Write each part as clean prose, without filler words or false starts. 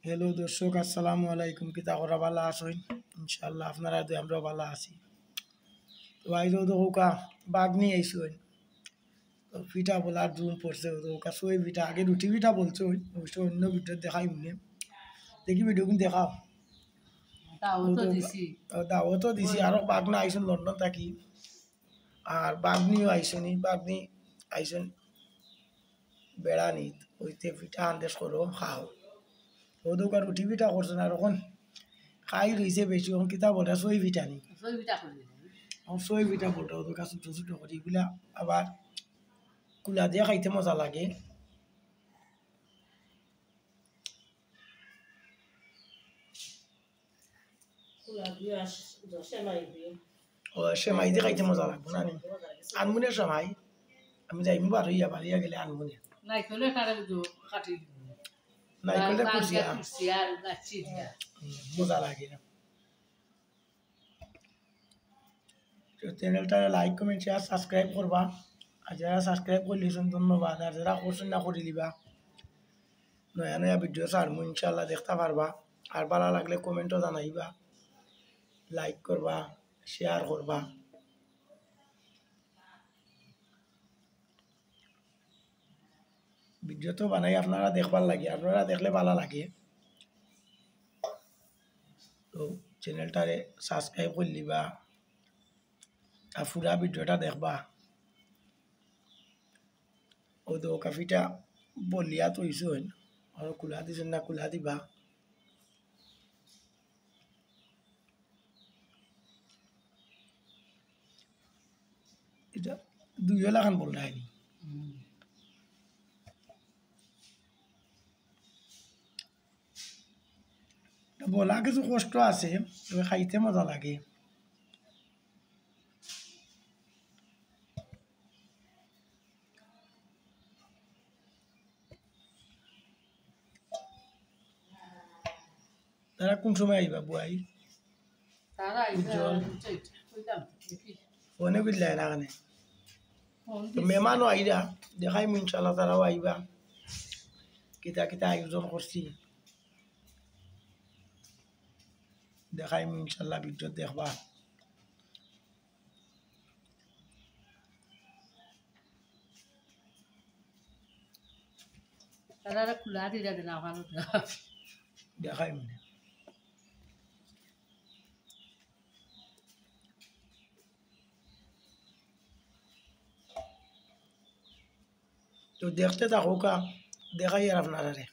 Hello দর্শক, আসসালামু আলাইকুম। কিতা করা ভালো আছেন? ইনশাল্লাহ আপনারা দুই আমরা ভালো আছি। তো আইজও তো হোকা বাঘ নিয়ে আইসুন। তো পিঠা বলার জুম পড়ছে, তো হোকা সই পিঠা আগে রুটি পিঠা বলছো, অবশ্য অন্য ভিডিও দেখাই মনে দেখি ভিডিও কিন্তু দেখাও। দাওয়াতও দিছি, আরো বাঘ না আইসুন লন্ডন থাকি, আর বাঘ নিয়েও আইসুনি, বাঘ নিয়ে আইসুন বেড়া নিত ওইতে পিঠা আন্দেশ করো খাও। ও দোকান রুটি পিঠা করছেন আর এখন খাই রয়েছে বেশি, এখন কিতা বলে সই পিঠা নি সই পিঠা বলটা ওদের কাছে ছোটো ছোটো করি এগুলা আবার কুলা দিয়ে খাইতে মজা লাগে। ও সেমাই দিয়ে খাইতে মজা লাগবে না? আনমুনের সেমাই আমি যাইমু বাড়িয়া গেলে আনমুনে নাইকলে কুচিয়া মজা লাগে না। চ্যানেলটা লাইক কমেন্ট শেয়ার সাবস্ক্রাইব করবা, আর যারা সাবস্ক্রাইব করলিছেন ধন্যবাদ, আর যারা করছেন না করে দিবা। নয়া নয়া ভিডিও ছাড়মু ইনশাল্লাহ দেখতে পারবা। আর ভালো লাগলে কমেন্টও জানাইবা, লাইক করবা, শেয়ার করবা। ভিডিও তো বানাই আপনারা দেখবার লাগে, আপনারা দেখলে ভালো লাগে। তো চ্যানেলটারে সাবস্ক্রাইব করে দিবা আর পুরা ভিডিওটা দেখবা। ও তো কাফিটা বলিয়া তো হইছেন, আর খোলা দিছেন না খোলা দিবা। এটা দুইও লাগান বল রায়নি বলা কিছু কষ্ট আছে, তবে খাইতে মজা লাগে। তারা কোন সময় আইবা বুয়াই? ফোনে বুঝলাই না কানে তো মেহমানও আইরা দেখাই ইনশাল্লাহ, তারাও আইবা। কিতা কিতা আয়োজন করছি দেখাই ইনশাল্লাহ, ভিডিও দেখবা। দেখাই মনে তো দেখতে থাকো কা, দেখাই আর আপনারা রে।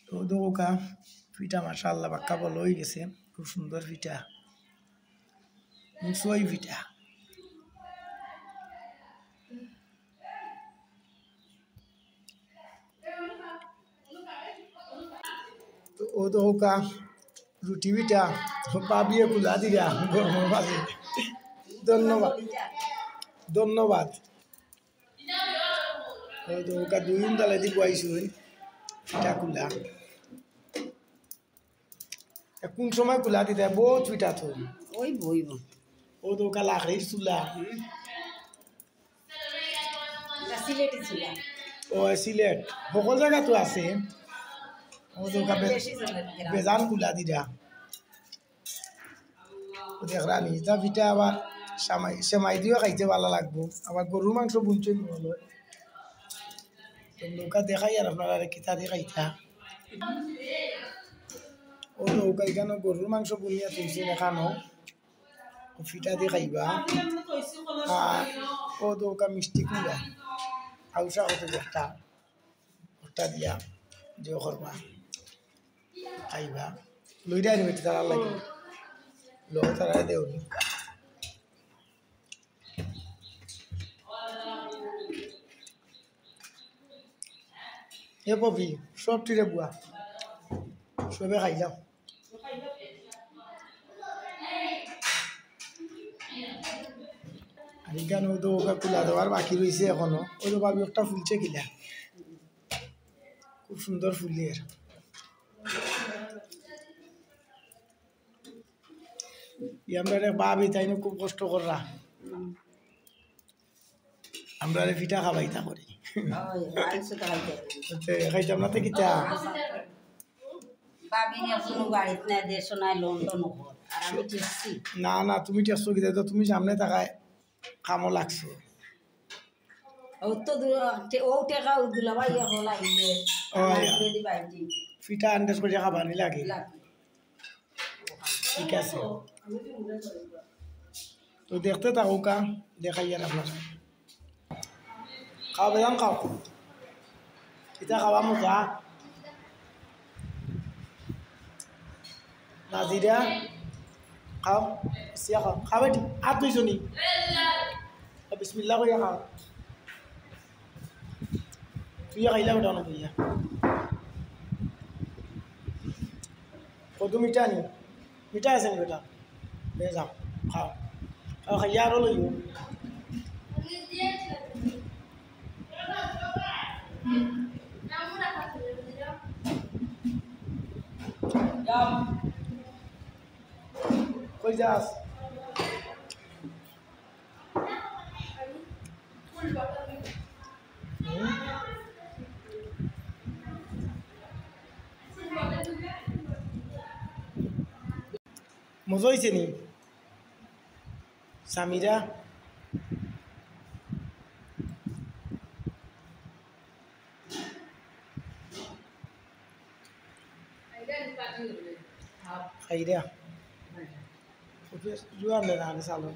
তো দেখো কা পিঠা মাশাআল্লাহ বাক্কা বল হয়ে গেছে, খুব সুন্দর পিঠা, সই পিঠা। তো ও তো হোকা রুটি পিঠা পাবিয়ে কুলা দিরা গরমের মাঝে। ধন্যবাদ ধন্যবাদ। ও তো হোকা দুই তালে দিব আইসু পিঠা কুলা। কোন সময় কুলা দিতে বহুত পিঠা তো ওই বইব ও তো হোকা লাকড়ির চুলা। সিলেটে ছিল ও সিলেট সকল জায়গা তো আছে। ও তো হোকা বেজান কুলা দিরা দেখরা নিজা পিঠা আবার সেমাই দিয়েও খাইতে ভালো লাগবো। আবার গরুর মাংস বুনছেন নৌকা দেখাই আর আপনারা কিতা দিয়ে খাইতা। ও নৌকা এখানে গরুর মাংস বুনিয়া তুলছে দেখানো, পিঠা দিয়ে খাইবা। আর ও নৌকা মিষ্টি কুমড়া আউসা কত একটা ওটা দিয়া যে করবা খাইবা। লইরা আনবে তারা লাগে লোক তারা দেওনি। এ পপি সব টিরে বুয়া সবে খাইলাম। আর এখানেও তো ওকে কুলা দেওয়ার বাকি রয়েছে এখনো, ওই তো ভাবি একটা ফুলছে কিলা, খুব সুন্দর ফুলের। আমরা ভাবি তাই খুব কষ্ট কররা, আমরা পিঠা খাবাইতা করি। আইসো তো খাইতে খাইতাম না তো কিতা বাবি কোনো বাড়িতে না দেশ নাই লোন টোন হল আর আমি টেসছি না না তুমি টেস্ট কিতা তো তুমি সামনে থাকায় কামও লাগছে ও তো ও টেকা উদুলা ভাই হল আইলে দি বাইজি ফিটা আন্দাজ করে খাবারই লাগে লাগি ঠিক আছে তো দেখতে থাকো কা দেখাই আর আপনার খাও বেদাম খাও এটা খাওয়া মজা নাজিরা খাও সিয়া খাও খাবে ঠিক আর দুইজনই বিসমিল্লা কইয়া খাও তুই খাইলা বেটা না তুইয়া কত মিঠা নি মিঠা আছে নি বেটা লে যাও খাও খাও খাইয়া আরো লইও কই যাস মজা হয়েছে নি সামিরা খাইরা জুয়ান না সালো